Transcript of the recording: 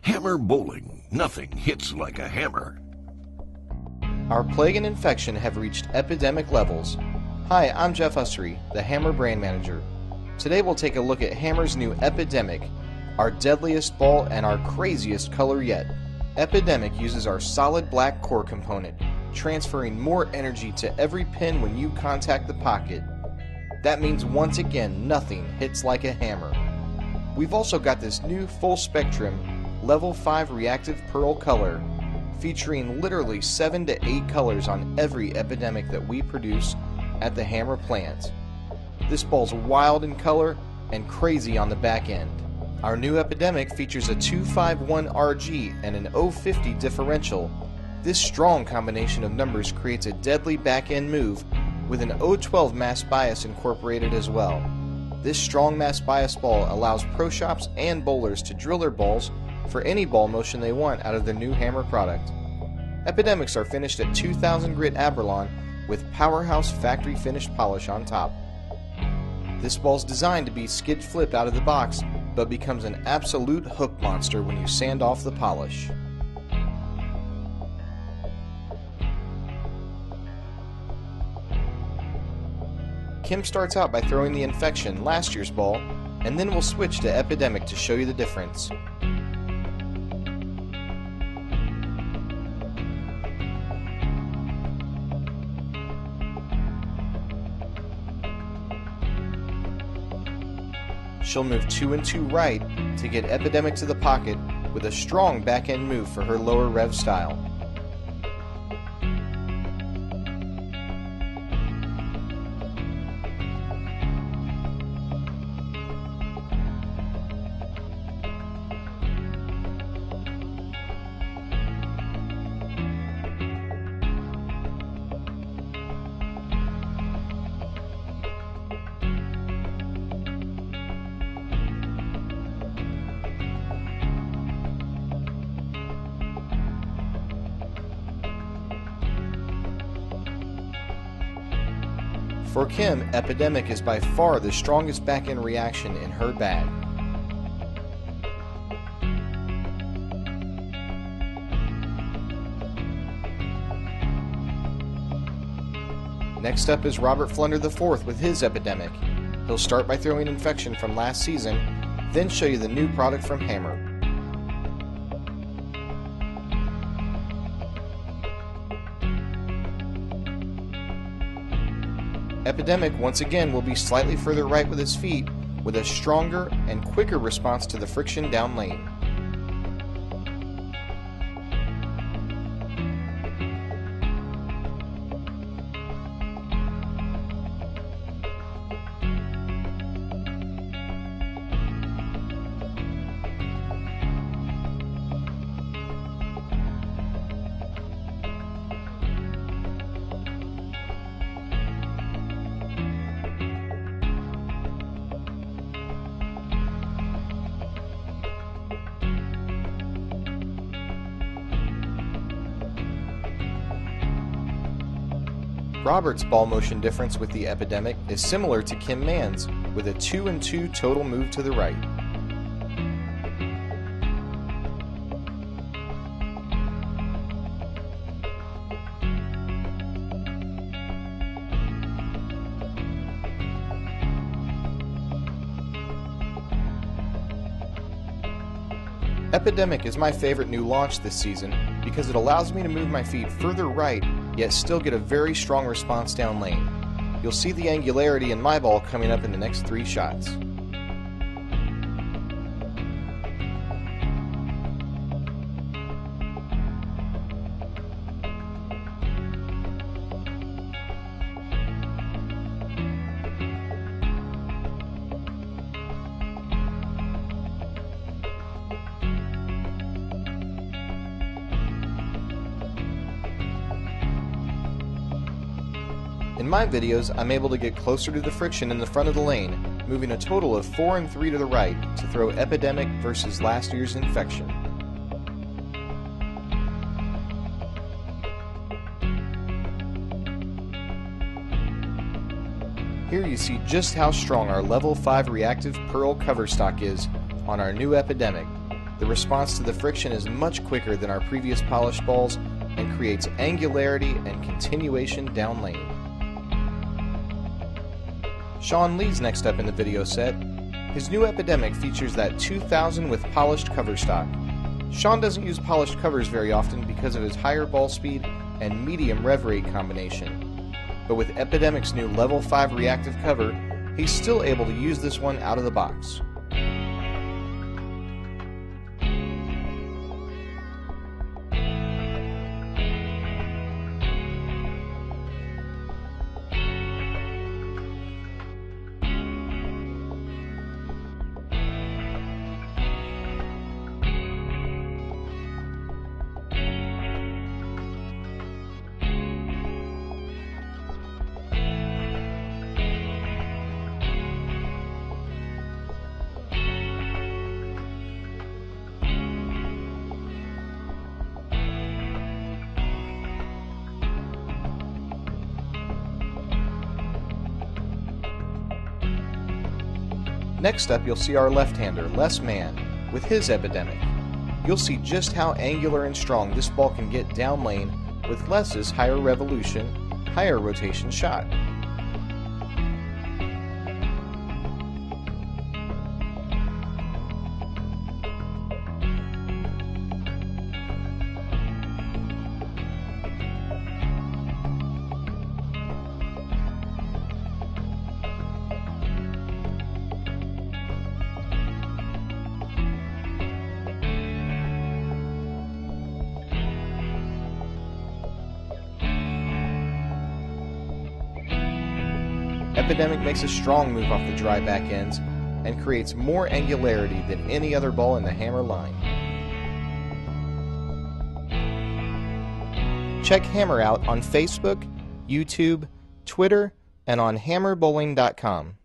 Hammer bowling. Nothing hits like a hammer. Our plague and infection have reached epidemic levels. Hi, I'm Jeff Ussery, the Hammer brand manager. Today we'll take a look at Hammer's new Epidemic, our deadliest ball and our craziest color yet. Epidemic uses our solid black core component, transferring more energy to every pin when you contact the pocket. That means once again, nothing hits like a hammer. We've also got this new full spectrum Level 5 Reactive Pearl color, featuring literally 7 to 8 colors on every Epidemic that we produce at the Hammer plant. This ball's wild in color and crazy on the back end. Our new Epidemic features a 251 RG and an 050 differential. This strong combination of numbers creates a deadly back end move with an 012 mass bias incorporated as well. This strong mass bias ball allows pro shops and bowlers to drill their balls for any ball motion they want out of their new Hammer product. Epidemics are finished at 2000 grit Abralon with powerhouse factory finished polish on top. This ball's designed to be skid flip out of the box, but becomes an absolute hook monster when you sand off the polish. Kim starts out by throwing the infection, last year's ball, and then we'll switch to Epidemic to show you the difference. She'll move 2 and 2 right to get Epidemic to the pocket with a strong back-end move for her lower rev style. For Kim, Epidemic is by far the strongest back-end reaction in her bag. Next up is Robert Flunder IV with his Epidemic. He'll start by throwing infection from last season, then show you the new product from Hammer. Epidemic once again will be slightly further right with his feet, with a stronger and quicker response to the friction down lane. Robert's ball motion difference with the Epidemic is similar to Kim Mann's, with a 2 and 2 total move to the right. Epidemic is my favorite new launch this season because it allows me to move my feet further right yet still get a very strong response down lane. You'll see the angularity in my ball coming up in the next 3 shots. In my videos, I'm able to get closer to the friction in the front of the lane, moving a total of 4 and 3 to the right to throw Epidemic versus last year's infection. Here you see just how strong our level 5 Reactive Pearl cover stock is on our new Epidemic. The response to the friction is much quicker than our previous polished balls and creates angularity and continuation down lane. Sean Lee's next up in the video set. His new Epidemic features that 2000 with polished cover stock. Sean doesn't use polished covers very often because of his higher ball speed and medium rev rate combination. But with Epidemic's new level 5 reactive cover, he's still able to use this one out of the box. Next up, you'll see our left-hander, Les Mann, with his Epidemic. You'll see just how angular and strong this ball can get down lane with Les's higher revolution, higher rotation shot. Epidemic makes a strong move off the dry back ends and creates more angularity than any other ball in the hammer line. Check Hammer out on Facebook, YouTube, Twitter, and on hammerbowling.com.